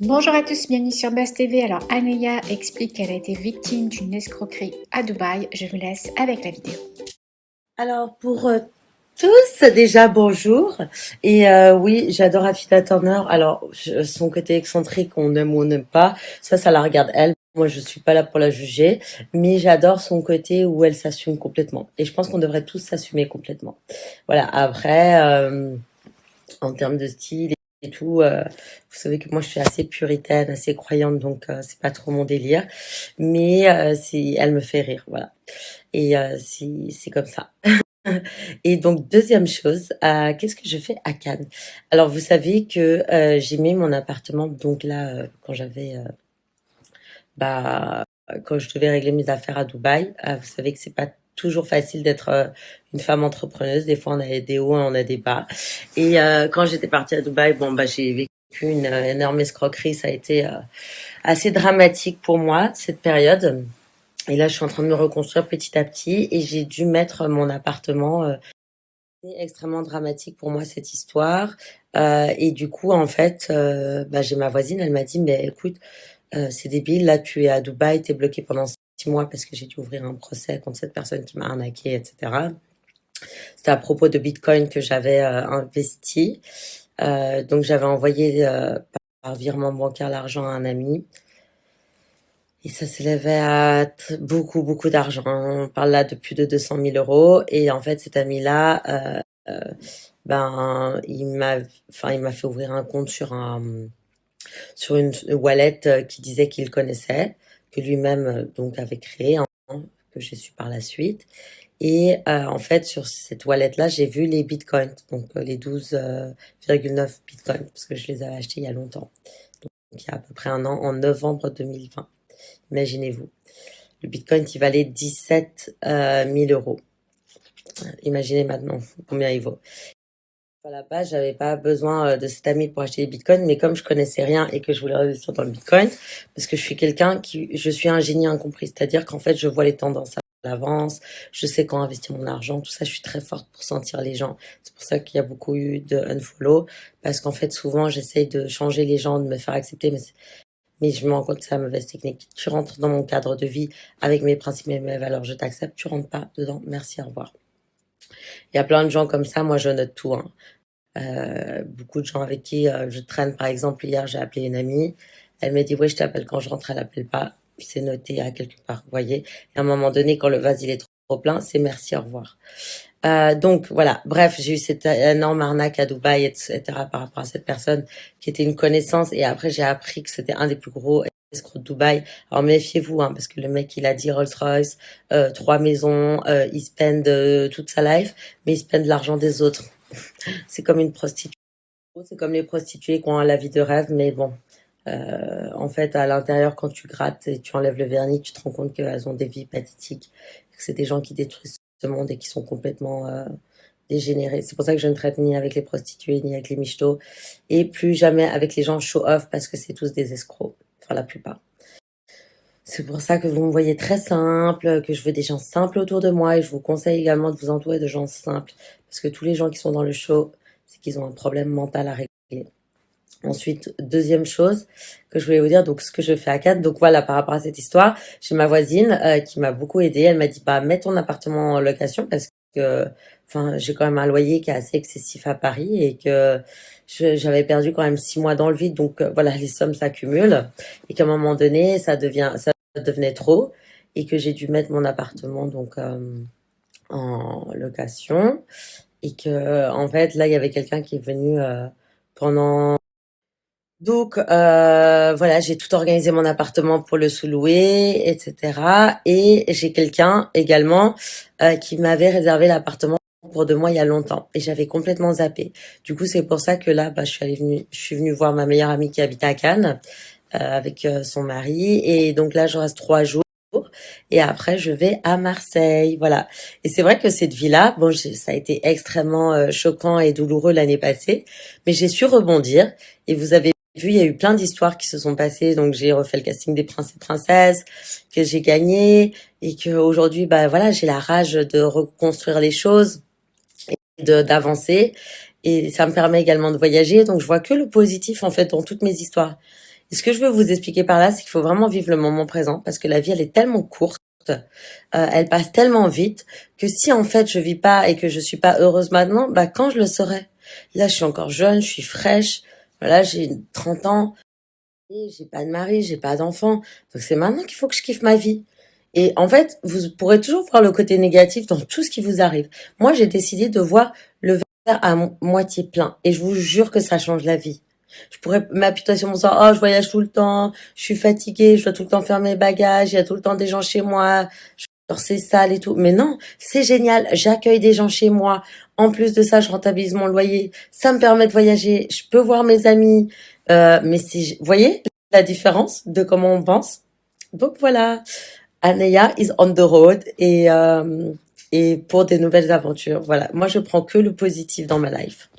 Bonjour à tous, bienvenue sur Buzz TV. Alors, Aneya explique qu'elle a été victime d'une escroquerie à Dubaï. Je vous laisse avec la vidéo. Alors pour tous, déjà bonjour. Et oui, j'adore Affida Turner. Alors son côté excentrique, on aime ou on n'aime pas, ça la regarde elle. Moi, je suis pas là pour la juger, mais j'adore son côté où elle s'assume complètement. Et je pense qu'on devrait tous s'assumer complètement. Voilà. Après, en termes de style et tout, vous savez que moi, je suis assez puritaine, assez croyante, donc c'est pas trop mon délire. Mais elle me fait rire, voilà. Et c'est comme ça. Et donc, deuxième chose, qu'est-ce que je fais à Cannes? Alors, vous savez que j'ai mis mon appartement, donc là, bah, quand je devais régler mes affaires à Dubaï, vous savez que c'est pas toujours facile d'être une femme entrepreneuse. Des fois, on a des hauts et on a des bas. Et quand j'étais partie à Dubaï, bon, bah, j'ai vécu une énorme escroquerie. Ça a été assez dramatique pour moi, cette période. Et là, je suis en train de me reconstruire petit à petit et j'ai dû mettre mon appartement. C'est extrêmement dramatique pour moi cette histoire. Et du coup, en fait, bah, j'ai ma voisine, elle m'a dit, mais écoute, c'est débile, là tu es à Dubaï, t'es bloqué pendant 6 mois parce que j'ai dû ouvrir un procès contre cette personne qui m'a arnaqué, etc. C'était à propos de Bitcoin que j'avais investi. Donc j'avais envoyé par virement bancaire l'argent à un ami. Et ça s'élevait à beaucoup, beaucoup d'argent. On parle là de plus de 200 000 euros. Et en fait, cet ami-là, ben, il m'a fait ouvrir un compte sur une wallet qui disait qu'il connaissait, que lui-même donc avait créé, hein, que j'ai su par la suite. Et en fait, sur cette wallet-là, j'ai vu les bitcoins, donc les 12,9 bitcoins, parce que je les avais achetés il y a longtemps. Donc il y a à peu près un an, en novembre 2020. Imaginez-vous. Le bitcoin qui valait 17 000 euros. Imaginez maintenant combien il vaut. À la base, j'avais pas besoin de cet ami pour acheter des bitcoins, mais comme je connaissais rien et que je voulais investir dans le bitcoin, parce que je suis un génie incompris, c'est-à-dire qu'en fait, je vois les tendances à l'avance, je sais quand investir mon argent, tout ça, je suis très forte pour sentir les gens. C'est pour ça qu'il y a beaucoup eu de unfollow, parce qu'en fait, souvent, j'essaye de changer les gens, de me faire accepter, mais je me rends compte que c'est la mauvaise technique. Tu rentres dans mon cadre de vie avec mes principes et mes valeurs, je t'accepte, tu rentres pas dedans, merci, au revoir. Il y a plein de gens comme ça, moi je note tout, hein. Beaucoup de gens avec qui je traîne. Par exemple, hier, j'ai appelé une amie. Elle m'a dit, oui, je t'appelle quand je rentre, elle appelle pas. C'est noté à quelque part, vous voyez. Et à un moment donné, quand le vase, il est trop plein, c'est merci, au revoir. Donc, voilà. Bref, j'ai eu cette énorme arnaque à Dubaï, etc., par rapport à cette personne qui était une connaissance. Et après, j'ai appris que c'était un des plus gros escrocs de Dubaï. Alors, méfiez-vous, hein, parce que le mec, il a dit Rolls-Royce, 3 maisons, il spend toute sa life, mais il spend l'argent des autres. C'est comme une prostituée. C'est comme les prostituées qui ont la vie de rêve, mais bon, en fait, à l'intérieur, quand tu grattes et tu enlèves le vernis, tu te rends compte qu'elles ont des vies pathétiques, que c'est des gens qui détruisent ce monde et qui sont complètement dégénérés. C'est pour ça que je ne traite ni avec les prostituées, ni avec les michetots, et plus jamais avec les gens show-off, parce que c'est tous des escrocs, enfin la plupart. C'est pour ça que vous me voyez très simple, que je veux des gens simples autour de moi, et je vous conseille également de vous entourer de gens simples, parce que tous les gens qui sont dans le show, c'est qu'ils ont un problème mental à régler. Ensuite, deuxième chose que je voulais vous dire, donc ce que je fais à Cannes, donc voilà, par rapport à cette histoire, j'ai ma voisine qui m'a beaucoup aidée. Elle m'a dit, bah, mets ton appartement en location parce que, enfin, j'ai quand même un loyer qui est assez excessif à Paris et que j'avais perdu quand même 6 mois dans le vide, donc voilà, les sommes s'accumulent et qu'à un moment donné, ça devenait trop et que j'ai dû mettre mon appartement donc en location et que en fait là, il y avait quelqu'un qui est venu pendant donc voilà, j'ai tout organisé mon appartement pour le sous-louer, etc. Et j'ai quelqu'un également qui m'avait réservé l'appartement pour 2 mois il y a longtemps. Et j'avais complètement zappé. Du coup, c'est pour ça que là, bah, je suis venue voir ma meilleure amie qui habite à Cannes avec son mari. Et donc là, je reste 3 jours. Et après, je vais à Marseille, voilà. Et c'est vrai que cette vie-là, bon, ça a été extrêmement choquant et douloureux l'année passée, mais j'ai su rebondir. Et vous avez vu, il y a eu plein d'histoires qui se sont passées. Donc, j'ai refait le casting des princes et princesses, que j'ai gagné, et que aujourd'hui, bah voilà, j'ai la rage de reconstruire les choses, d'avancer. Et ça me permet également de voyager. Donc, je vois que le positif en fait dans toutes mes histoires. Et ce que je veux vous expliquer par là, c'est qu'il faut vraiment vivre le moment présent parce que la vie, elle est tellement courte, elle passe tellement vite que si en fait je vis pas et que je suis pas heureuse maintenant, bah quand je le serai. Là, je suis encore jeune, je suis fraîche. Voilà, j'ai 30 ans. Et j'ai pas de mari, j'ai pas d'enfant. Donc c'est maintenant qu'il faut que je kiffe ma vie. Et en fait, vous pourrez toujours voir le côté négatif dans tout ce qui vous arrive. Moi, j'ai décidé de voir le verre à moitié plein. Et je vous jure que ça change la vie. Je pourrais m'appuyer sur mon sort. Oh, je voyage tout le temps. Je suis fatiguée. Je dois tout le temps faire mes bagages. Il y a tout le temps des gens chez moi. Genre, c'est sale et tout. Mais non, c'est génial. J'accueille des gens chez moi. En plus de ça, je rentabilise mon loyer. Ça me permet de voyager. Je peux voir mes amis. Mais c'est, vous voyez la différence de comment on pense? Donc voilà. Aneya is on the road et pour des nouvelles aventures. Voilà. Moi, je prends que le positif dans ma life.